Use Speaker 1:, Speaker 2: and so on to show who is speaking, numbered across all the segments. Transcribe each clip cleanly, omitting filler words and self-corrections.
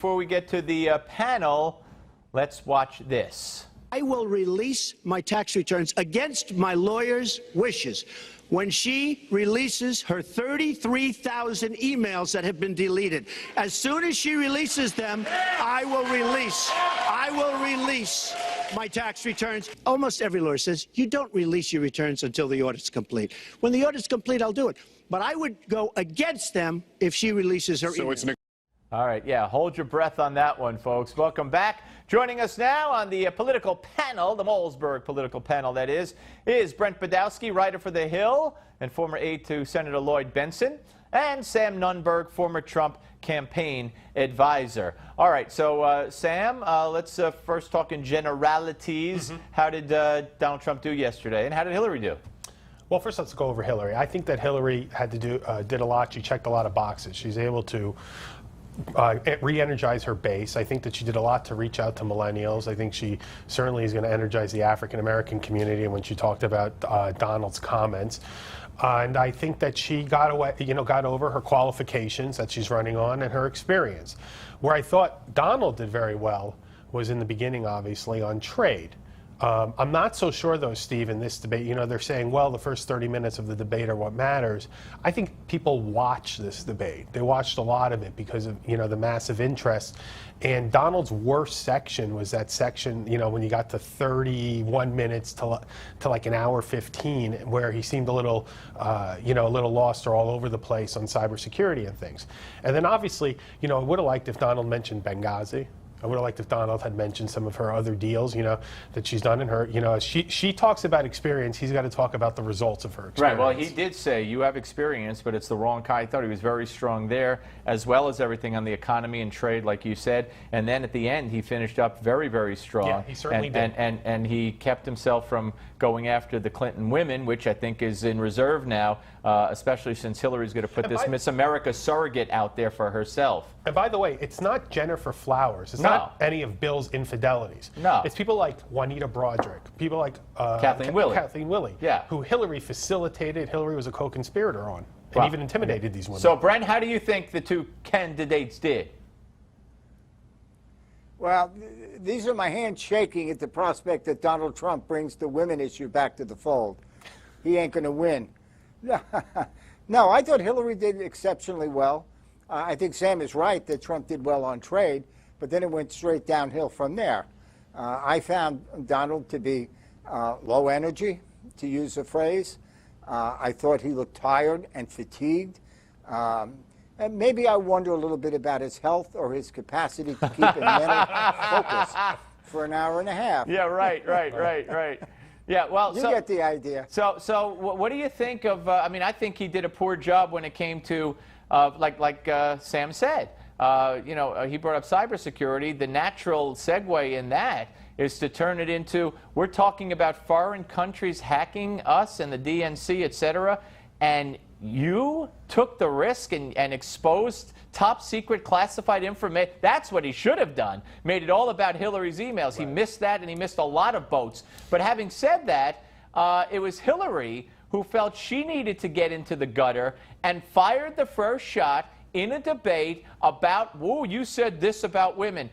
Speaker 1: Before we get to the panel, let's watch this.
Speaker 2: I will release my tax returns against my lawyer's wishes when she releases her 33,000 emails that have been deleted. As soon as she releases them, I will release my tax returns. Almost every lawyer says you don't release your returns until the audit's complete. When the audit's complete, I'll do it. But I would go against them if she releases her emails.
Speaker 1: All right, yeah, hold your breath on that one, folks. Welcome back. Joining us now on the political panel, the Malzberg political panel, that is Brent Budowsky, writer for The Hill and former aide to Senator Lloyd Bentsen, and Sam Nunberg, former Trump campaign advisor. All right, so Sam, let's first talk in generalities. How did Donald Trump do yesterday, and how did Hillary do?
Speaker 3: Well, first let's go over Hillary. I think that Hillary had to did a lot. She checked a lot of boxes. She's able to re-energize her base. I think that she did a lot to reach out to millennials. I think she certainly is going to energize the African-American community when she talked about Donald's comments. And I think that she got over her qualifications that she's running on and her experience. Where I thought Donald did very well was in the beginning, obviously, on trade. I'm not so sure, though, Steve, in this debate, they're saying, well, the first 30 minutes of the debate are what matters. I think people watch this debate. They watched a lot of it because of, the massive interest. And Donald's worst section was that section, when you got to 31 minutes to like an hour 15, where he seemed a little lost or all over the place on cybersecurity and things. And then, obviously, I would have liked if Donald mentioned Benghazi. I would have liked if Donald had mentioned some of her other deals, that she's done in her, she talks about experience. He's got to talk about the results of her experience.
Speaker 1: Right. Well, he did say you have experience, but it's the wrong kind. I thought he was very strong there, as well as everything on the economy and trade, like you said. And then at the end, he finished up very, very strong.
Speaker 3: Yeah, he certainly did.
Speaker 1: And he kept himself from going after the Clinton women, which I think is in reserve now, especially since Hillary's going to put this Miss America surrogate out there for herself.
Speaker 3: And by the way, it's not Jennifer Flowers. It's not any of Bill's infidelities.
Speaker 1: No.
Speaker 3: It's people like Juanita Broderick, people like
Speaker 1: Kathleen Willey.
Speaker 3: Yeah. Who Hillary facilitated. Hillary was a co-conspirator on, and even intimidated these women.
Speaker 1: So, Brent, how do you think the two candidates did?
Speaker 4: Well, these are my hands shaking at the prospect that Donald Trump brings the women issue back to the fold. He ain't going to win. No, I thought Hillary did exceptionally well. I think Sam is right that Trump did well on trade, but then it went straight downhill from there. I found Donald to be low energy, to use a phrase. I thought he looked tired and fatigued. And maybe I wonder a little bit about his health or his capacity to keep a mental focus for an hour and a half.
Speaker 1: Yeah, right. Yeah, well,
Speaker 4: you get the idea.
Speaker 1: So what do you think of? I think he did a poor job when it came to, like Sam said. He brought up cybersecurity. The natural segue in that is to turn it into, we're talking about foreign countries hacking us and the DNC, et cetera, and you took the risk and exposed top secret classified information. That's what he should have done. Made it all about Hillary's emails. Right. He missed that, and he missed a lot of boats. But having said that, it was Hillary who felt she needed to get into the gutter and fired the first shot in a debate about, whoa, you said this about women.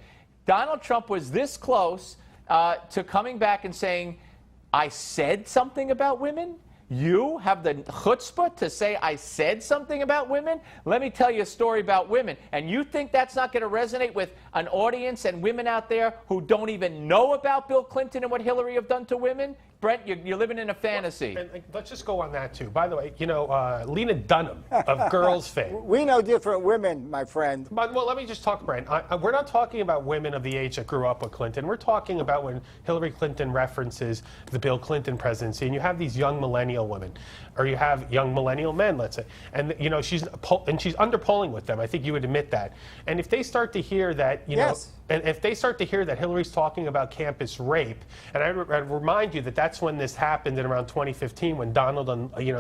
Speaker 1: Donald Trump was this close to coming back and saying, I said something about women? You have the chutzpah to say I said something about women? Let me tell you a story about women. And you think that's not going to resonate with an audience and women out there who don't even know about Bill Clinton and what Hillary have done to women? Brent, you're living in a fantasy.
Speaker 3: Well, and let's just go on that, too. By the way, Lena Dunham of Girls fame.
Speaker 4: We know different women, my friend.
Speaker 3: But, well, let me just talk, Brent. We're not talking about women of the age that grew up with Clinton. We're talking about when Hillary Clinton references the Bill Clinton presidency, and you have these young millennial women, or you have young millennial men, let's say, and she's underpolling with them. I think you would admit that. And if they start to hear that,
Speaker 4: yes.
Speaker 3: And if they start to hear that Hillary's talking about campus rape, and I remind you that that's when this happened in around 2015, when Donald,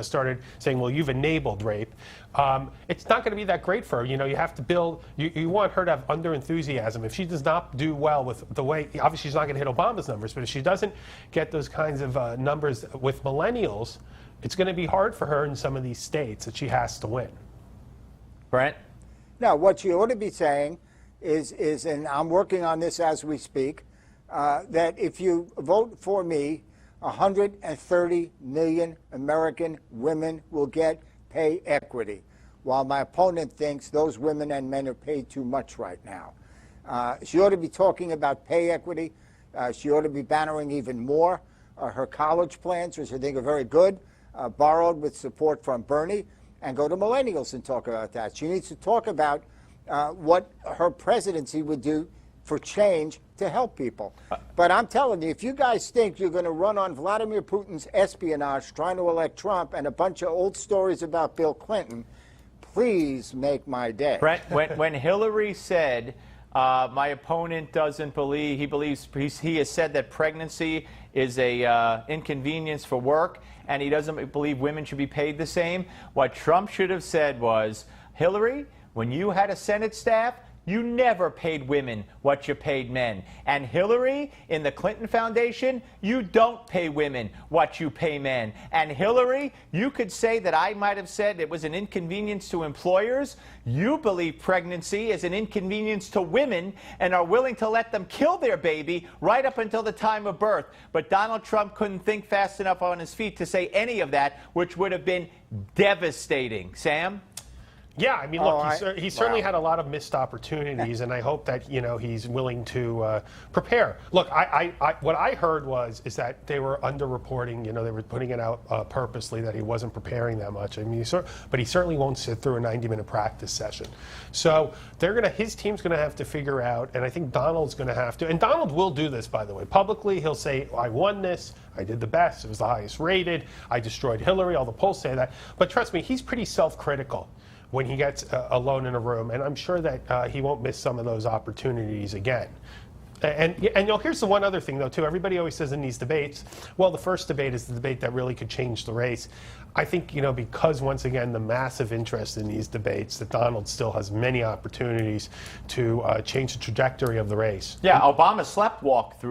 Speaker 3: started saying, well, you've enabled rape. It's not going to be that great for her. You have to build, you want her to have under-enthusiasm. If she does not do well with the way, obviously she's not going to hit Obama's numbers, but if she doesn't get those kinds of numbers with millennials, it's going to be hard for her in some of these states that she has to win.
Speaker 1: Brent?
Speaker 4: Now, what you ought to be saying is, and I'm working on this as we speak, that if you vote for me, 130 million American women will get pay equity, while my opponent thinks those women and men are paid too much right now. She ought to be talking about pay equity. She ought to be bannering even more her college plans, which I think are very good, borrowed with support from Bernie, and go to millennials and talk about that. She needs to talk about what her presidency would do for change to help people. But I'm telling you, if you guys think you're going to run on Vladimir Putin's espionage trying to elect Trump and a bunch of old stories about Bill Clinton, please make my day.
Speaker 1: Brent, when Hillary said, my opponent doesn't believe, he has said that pregnancy is a inconvenience for work, and he doesn't believe women should be paid the same. What Trump should have said was, Hillary, when you had a Senate staff, you never paid women what you paid men. And Hillary, in the Clinton Foundation, you don't pay women what you pay men. And Hillary, you could say that I might have said it was an inconvenience to employers. You believe pregnancy is an inconvenience to women and are willing to let them kill their baby right up until the time of birth. But Donald Trump couldn't think fast enough on his feet to say any of that, which would have been devastating. Sam?
Speaker 3: Yeah, I mean, look, he certainly had a lot of missed opportunities, and I hope that, you know, he's willing to prepare. Look, what I heard is that they were underreporting, you know, they were putting it out purposely that he wasn't preparing that much. I mean, but he certainly won't sit through a 90-minute practice session. So his team's going to have to figure out, and I think Donald's going to have to, and Donald will do this, by the way. Publicly, he'll say, I won this, I did the best, it was the highest rated, I destroyed Hillary, all the polls say that. But trust me, he's pretty self-critical when he gets alone in a room, and I'm sure that he won't miss some of those opportunities again. And you know, here's the one other thing, though, too. Everybody always says in these debates, well, the first debate is the debate that really could change the race. I think, you know, because, once again, the massive interest in these debates, that Donald still has many opportunities to change the trajectory of the race.
Speaker 1: Yeah, Obama sleepwalked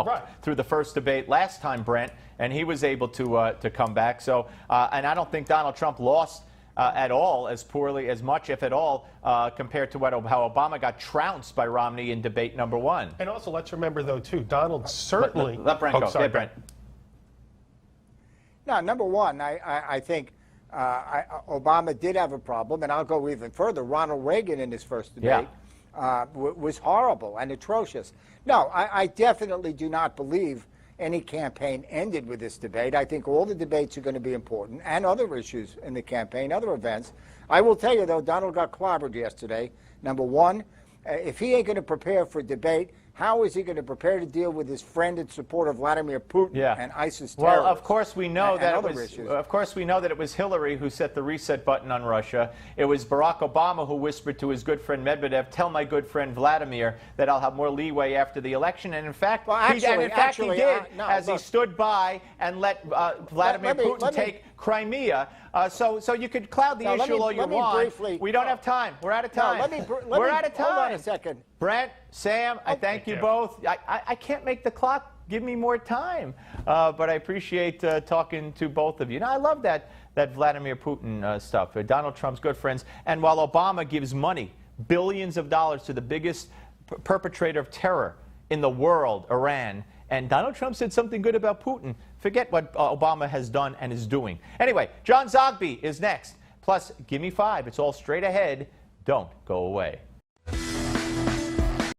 Speaker 3: Right.
Speaker 1: through the first debate last time, Brent, and he was able to come back. So, and I don't think Donald Trump lost at all, as poorly, as much, if at all, compared to how Obama got trounced by Romney in debate number 1.
Speaker 3: And also, let's remember, though, too, Donald certainly...
Speaker 1: Let Brent go.
Speaker 3: Sorry,
Speaker 1: Brent.
Speaker 4: Now, number one, I think Obama did have a problem, and I'll go even further. Ronald Reagan in his first debate was horrible and atrocious. No, I definitely do not believe any campaign ended with this debate. I think all the debates are going to be important, and other issues in the campaign, other events. I will tell you, though, Donald got clobbered yesterday. Number one, if he ain't going to prepare for debate, how is he going to prepare to deal with his friend and supporter Vladimir Putin and ISIS terrorists?
Speaker 1: Well, of course we know that it was Hillary who set the reset button on Russia. It was Barack Obama who whispered to his good friend Medvedev, "Tell my good friend Vladimir that I'll have more leeway after the election." And in fact, he did, as he stood by and let Vladimir Putin take Crimea. So you could cloud the issue all you want. We don't have time. We're out of time. We're out of time.
Speaker 4: Hold on a second.
Speaker 1: Brent, Sam, I thank you both. I can't make the clock give me more time, but I appreciate talking to both of you. Now, I love that Vladimir Putin stuff. Donald Trump's good friends. And while Obama gives money, billions of dollars, to the biggest perpetrator of terror in the world, Iran, and Donald Trump said something good about Putin, forget what Obama has done and is doing. Anyway, John Zogby is next. Plus, give me 5. It's all straight ahead. Don't go away.